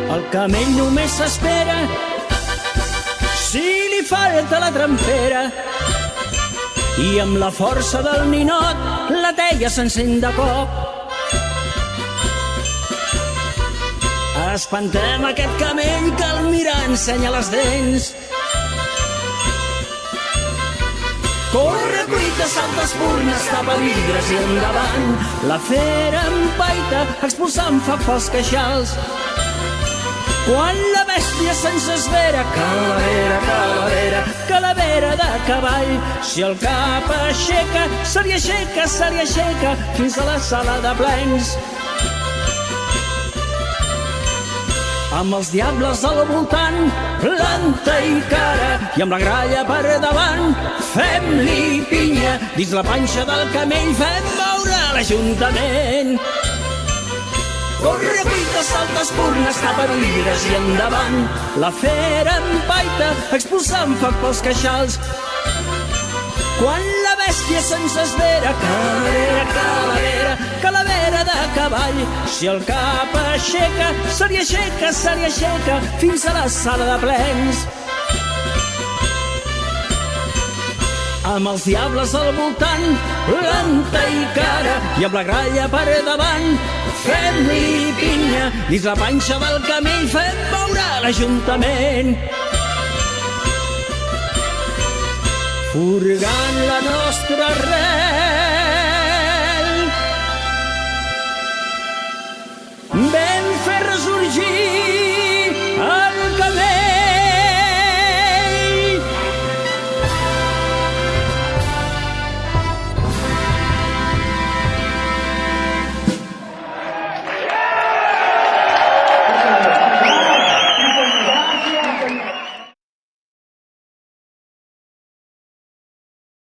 El camell només s'espera si li falta la trampera, i amb la força del ninot la teia s'encén de cop. Espantem aquest camell que al mirar ensenya les dents. Corre, cuita, salta, espurna, tapa vidres i endavant. La fera empaita, expulsant foc pels queixals. Quan la bèstia se'ns esvera, calavera, calavera, calavera de cavall. Si el cap aixeca, se li aixeca, fins a la sala de plens. Amb els diables al voltant, planta i cara, i amb la gralla per davant, fem-li pinya. Dins la panxa del camell fem moure l'Ajuntament. Corre, cuita, salta, espurna, tapa vidres i endavant. La fera empaita, expulsant foc pels queixals. Quan la bèstia se'ns esvera, calavera, calavera, calavera de cavall. Si el cap aixeca, se li aixeca, fins a la sala de plens. Amb els diables al voltant, planta i cara, i amb la gralla per davant, fem-li pinya. Dins la panxa del camell fem moure l'Ajuntament. Furgant la nostra res